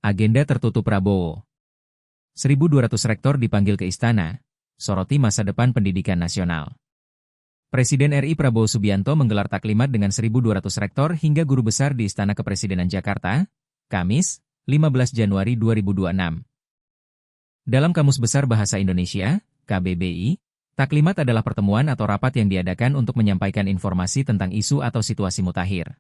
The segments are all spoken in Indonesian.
Agenda tertutup Prabowo. 1.200 rektor dipanggil ke istana, soroti masa depan pendidikan nasional. Presiden RI Prabowo Subianto menggelar taklimat dengan 1.200 rektor hingga guru besar di Istana Kepresidenan Jakarta, Kamis, 15 Januari 2026. Dalam Kamus Besar Bahasa Indonesia, KBBI, taklimat adalah pertemuan atau rapat yang diadakan untuk menyampaikan informasi tentang isu atau situasi mutakhir.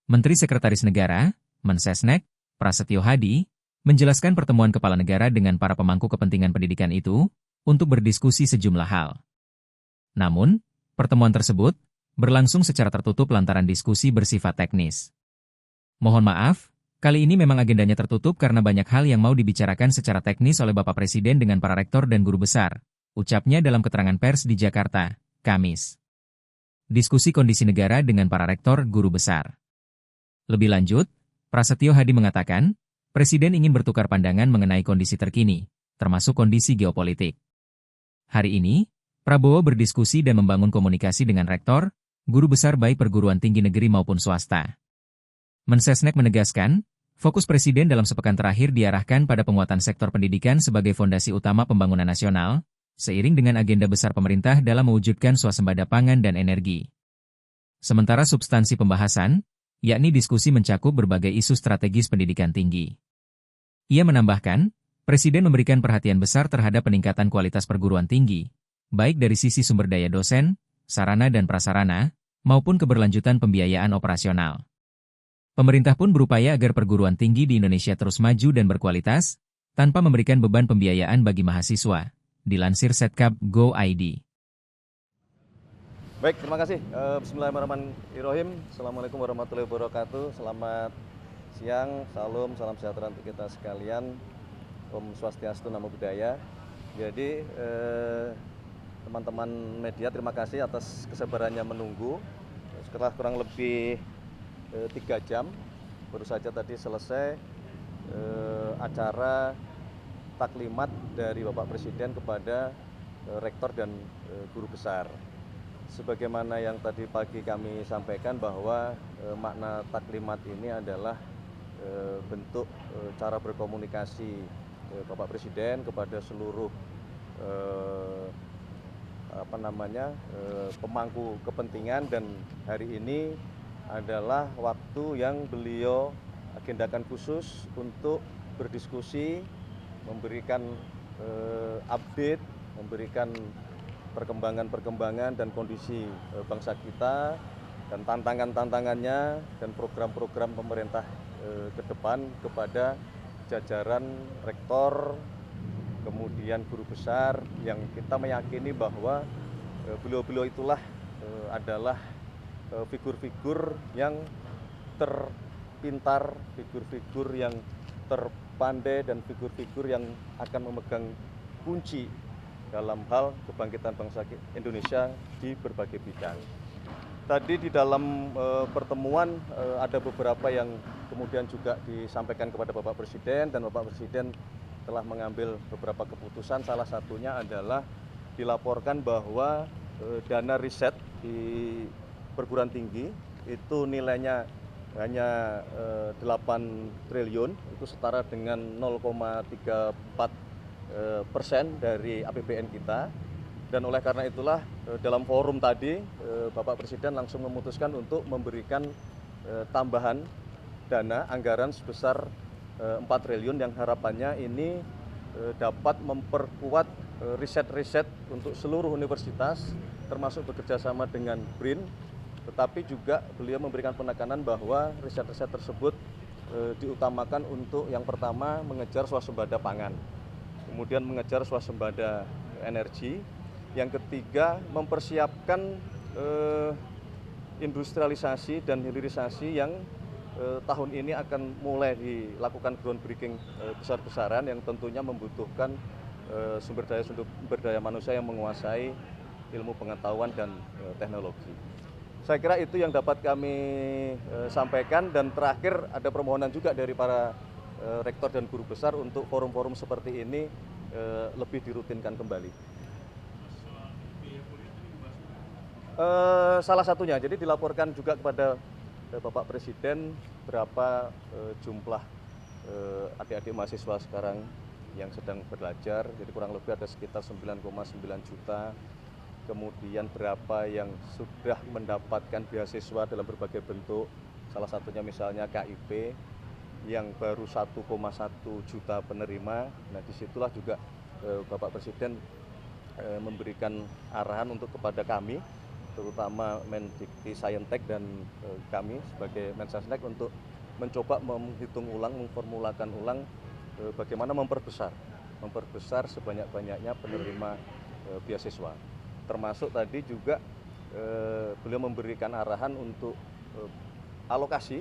Menteri Sekretaris Negara, Mensesnek, Prasetyo Hadi, menjelaskan pertemuan kepala negara dengan para pemangku kepentingan pendidikan itu untuk berdiskusi sejumlah hal. Namun, pertemuan tersebut berlangsung secara tertutup lantaran diskusi bersifat teknis. Mohon maaf, kali ini memang agendanya tertutup karena banyak hal yang mau dibicarakan secara teknis oleh Bapak Presiden dengan para rektor dan guru besar, ucapnya dalam keterangan pers di Jakarta, Kamis. Diskusi kondisi negara dengan para rektor guru besar. Lebih lanjut, Prasetyo Hadi mengatakan, Presiden ingin bertukar pandangan mengenai kondisi terkini, termasuk kondisi geopolitik. Hari ini, Prabowo berdiskusi dan membangun komunikasi dengan rektor, guru besar baik perguruan tinggi negeri maupun swasta. Mensesnek menegaskan, fokus Presiden dalam sepekan terakhir diarahkan pada penguatan sektor pendidikan sebagai fondasi utama pembangunan nasional, seiring dengan agenda besar pemerintah dalam mewujudkan swasembada pangan dan energi. Sementara substansi pembahasan, yakni diskusi mencakup berbagai isu strategis pendidikan tinggi. Ia menambahkan, Presiden memberikan perhatian besar terhadap peningkatan kualitas perguruan tinggi, baik dari sisi sumber daya dosen, sarana dan prasarana, maupun keberlanjutan pembiayaan operasional. Pemerintah pun berupaya agar perguruan tinggi di Indonesia terus maju dan berkualitas, tanpa memberikan beban pembiayaan bagi mahasiswa, dilansir Setkap Go ID. Baik, terima kasih. Bismillahirrahmanirrahim. Assalamualaikum warahmatullahi wabarakatuh. Selamat siang, salam sejahtera untuk kita sekalian. Om Swastiastu, Namo Buddhaya. Jadi, teman-teman media, terima kasih atas kesabarannya menunggu. Setelah kurang lebih 3 jam, baru saja tadi selesai acara taklimat dari Bapak Presiden kepada rektor dan guru besar. Sebagaimana yang tadi pagi kami sampaikan bahwa makna taklimat ini adalah bentuk cara berkomunikasi Bapak Presiden kepada seluruh pemangku kepentingan, dan hari ini adalah waktu yang beliau agendakan khusus untuk berdiskusi, memberikan update, memberikan perkembangan dan kondisi bangsa kita, dan tantangannya dan program-program pemerintah ke depan kepada jajaran rektor, kemudian guru besar, yang kita meyakini bahwa beliau-beliau itulah adalah figur-figur yang terpintar, figur-figur yang terpandai, dan figur-figur yang akan memegang kunci dalam hal kebangkitan bangsa Indonesia di berbagai bidang. Tadi di dalam pertemuan ada beberapa yang kemudian juga disampaikan kepada Bapak Presiden, dan Bapak Presiden telah mengambil beberapa keputusan. Salah satunya adalah dilaporkan bahwa dana riset di perguruan tinggi itu nilainya hanya 8 triliun, itu setara dengan 0,34% dari APBN kita. Dan oleh karena itulah dalam forum tadi Bapak Presiden langsung memutuskan untuk memberikan tambahan dana anggaran sebesar 4 triliun yang harapannya ini dapat memperkuat riset-riset untuk seluruh universitas, termasuk bekerjasama dengan BRIN. Tetapi juga beliau memberikan penekanan bahwa riset-riset tersebut diutamakan untuk yang pertama mengejar swasembada pangan, kemudian mengejar swasembada energi, yang ketiga mempersiapkan industrialisasi dan hilirisasi yang tahun ini akan mulai dilakukan groundbreaking besar-besaran, yang tentunya membutuhkan sumber daya manusia yang menguasai ilmu pengetahuan dan teknologi. Saya kira itu yang dapat kami sampaikan, dan terakhir ada permohonan juga dari para rektor dan guru besar untuk forum-forum seperti ini lebih dirutinkan kembali. Salah satunya, jadi dilaporkan juga kepada Bapak Presiden berapa jumlah adik-adik mahasiswa sekarang yang sedang belajar, jadi kurang lebih ada sekitar 9,9 juta. Kemudian berapa yang sudah mendapatkan beasiswa dalam berbagai bentuk, salah satunya misalnya KIP yang baru 1,1 juta penerima. Nah, disitulah juga Bapak Presiden memberikan arahan untuk kepada kami, terutama Mendikti Saintek dan kami sebagai Mensesnek untuk mencoba menghitung ulang, memformulakan ulang bagaimana memperbesar sebanyak-banyaknya penerima beasiswa. Termasuk tadi juga beliau memberikan arahan untuk alokasi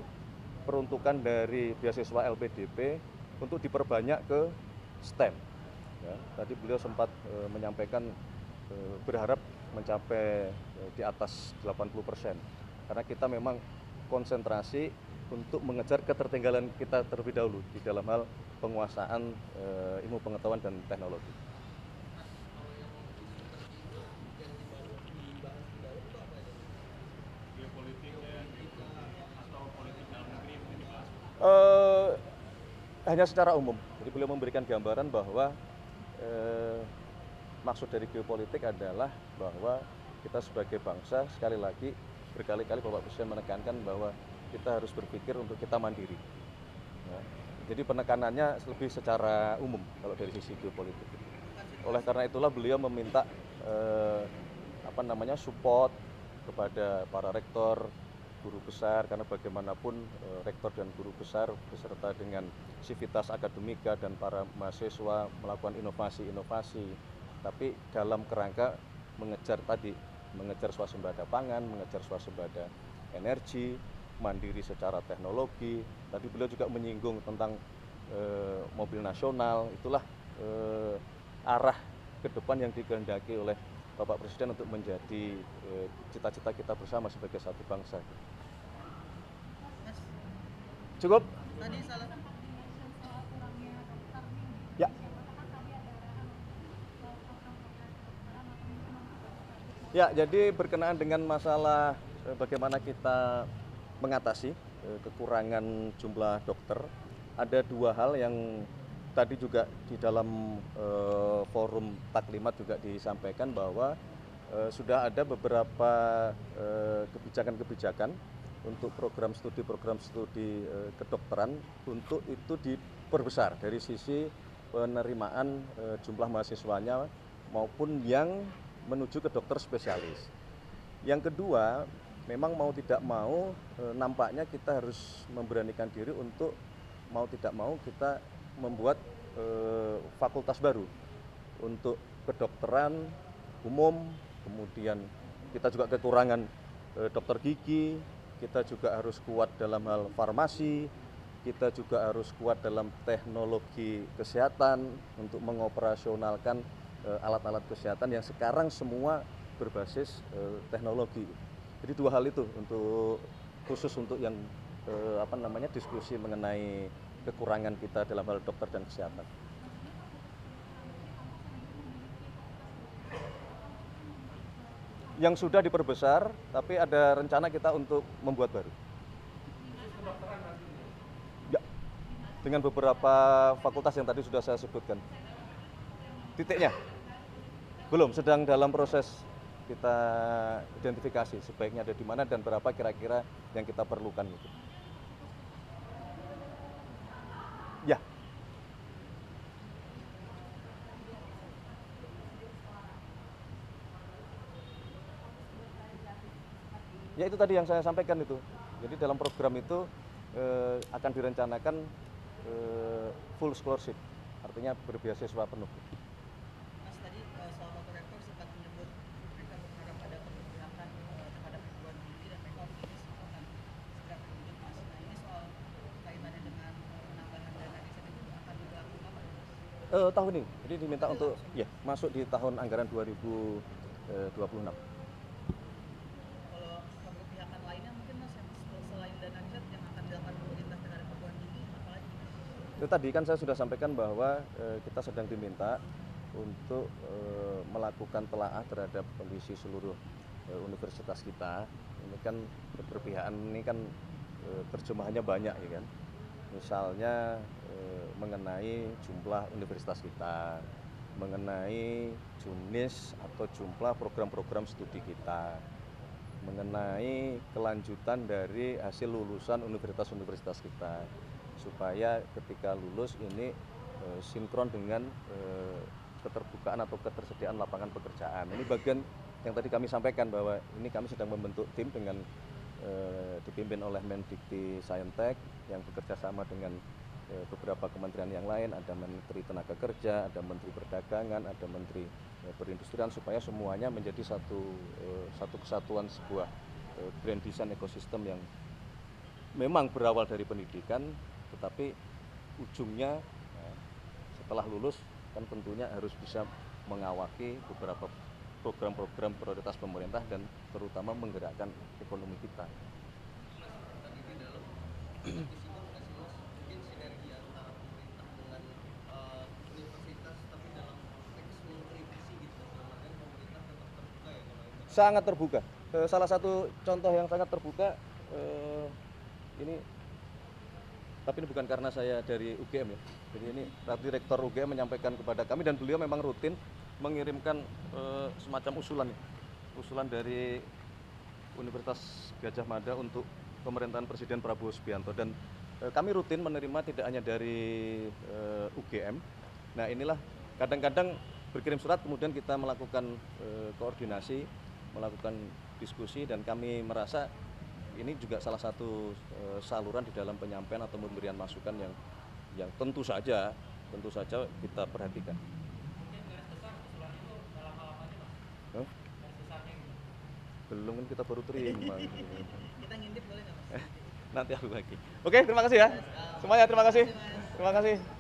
peruntukan dari beasiswa LPDP untuk diperbanyak ke STEM. Ya, tadi beliau sempat menyampaikan berharap mencapai di atas 80%, karena kita memang konsentrasi untuk mengejar ketertinggalan kita terlebih dahulu di dalam hal penguasaan ilmu pengetahuan dan teknologi. Hanya secara umum, jadi beliau memberikan gambaran bahwa maksud dari geopolitik adalah bahwa kita sebagai bangsa, sekali lagi berkali-kali Bapak Presiden menekankan bahwa kita harus berpikir untuk kita mandiri. Ya, jadi penekanannya lebih secara umum kalau dari sisi geopolitik. Oleh karena itulah beliau meminta support kepada para rektor, guru besar, karena bagaimanapun rektor dan guru besar beserta dengan sivitas akademika dan para mahasiswa melakukan inovasi-inovasi, tapi dalam kerangka mengejar swasembada pangan, mengejar swasembada energi, mandiri secara teknologi. Tadi beliau juga menyinggung tentang mobil nasional. Itulah arah ke depan yang dikehendaki oleh Bapak Presiden untuk menjadi cita-cita kita bersama sebagai satu bangsa. Cukup? Tadi salah ya. Ya, jadi berkenaan dengan masalah bagaimana kita mengatasi kekurangan jumlah dokter, ada dua hal yang tadi juga di dalam forum Taklimat juga disampaikan bahwa sudah ada beberapa kebijakan-kebijakan untuk program studi kedokteran untuk itu diperbesar dari sisi penerimaan jumlah mahasiswanya maupun yang menuju ke dokter spesialis. Yang kedua, memang mau tidak mau nampaknya kita harus memberanikan diri untuk mau tidak mau kita membuat fakultas baru untuk kedokteran umum. Kemudian kita juga kekurangan dokter gigi, kita juga harus kuat dalam hal farmasi, kita juga harus kuat dalam teknologi kesehatan untuk mengoperasionalkan alat-alat kesehatan yang sekarang semua berbasis teknologi. Jadi dua hal itu untuk khusus untuk yang diskusi mengenai kekurangan kita dalam hal dokter dan kesehatan. Yang sudah diperbesar, tapi ada rencana kita untuk membuat baru. Ya, dengan beberapa fakultas yang tadi sudah saya sebutkan. Titiknya belum, sedang dalam proses kita identifikasi sebaiknya ada di mana dan berapa kira-kira yang kita perlukan gitu. Ya. Ya itu tadi yang saya sampaikan itu. Jadi dalam program itu akan direncanakan full scholarship, artinya berbeasiswa penuh. Mas tadi soal Bapak Rektor sempat menyebut mereka berharap ada keberpihakan terhadap perguruan tinggi dan mereka optimis akan segera terwujud Mas. Nah ini soal kaitannya dengan penambahan dana riset itu akan dilakukan apa ya Mas? Tahun ini, jadi diminta untuk ya masuk di tahun anggaran 2026. Kalau keberpihakan lainnya mungkin Mas yang selain dana riset yang akan dilakukan pemerintah terhadap perguruan tinggi apalagi? Itu tadi kan saya sudah sampaikan bahwa kita sedang diminta untuk melakukan telaah terhadap kondisi seluruh universitas kita. Ini kan keberpihakan ini kan terjemahannya banyak ya kan. Misalnya mengenai jumlah universitas kita, mengenai jenis atau jumlah program-program studi kita, mengenai kelanjutan dari hasil lulusan universitas-universitas kita, supaya ketika lulus ini sinkron dengan keterbukaan atau ketersediaan lapangan pekerjaan. Ini bagian yang tadi kami sampaikan bahwa ini kami sedang membentuk tim dengan dipimpin oleh Mendikti Saintek yang bekerja sama dengan beberapa kementerian yang lain, ada Menteri Tenaga Kerja, ada Menteri Perdagangan, ada Menteri Perindustrian, supaya semuanya menjadi satu kesatuan, sebuah grand design ekosistem yang memang berawal dari pendidikan, tetapi ujungnya setelah lulus kan tentunya harus bisa mengawaki beberapa program-program prioritas pemerintah dan terutama menggerakkan ekonomi kita. Tadi di dalam disinggung nggak sih Mas, mungkin sinergi antara pemerintah dengan universitas, tapi dalam konteks mengkritisi gitu, dalam artian pemerintah tetap terbuka ya kalau itu. Sangat terbuka. Salah satu contoh yang sangat terbuka ini, tapi ini bukan karena saya dari UGM ya. Jadi ini tadi Rektor UGM menyampaikan kepada kami dan beliau memang rutin mengirimkan semacam usulan dari Universitas Gadjah Mada untuk pemerintahan Presiden Prabowo Subianto, dan kami rutin menerima tidak hanya dari UGM. Nah inilah kadang-kadang berkirim surat, kemudian kita melakukan koordinasi, melakukan diskusi, dan kami merasa ini juga salah satu saluran di dalam penyampaian atau pemberian masukan yang tentu saja kita perhatikan. Belum, kan kita baru terima. Kita ngintip boleh nggak Mas? Nanti aku lagi. Oke, terima kasih ya. Semuanya terima kasih. Terima kasih.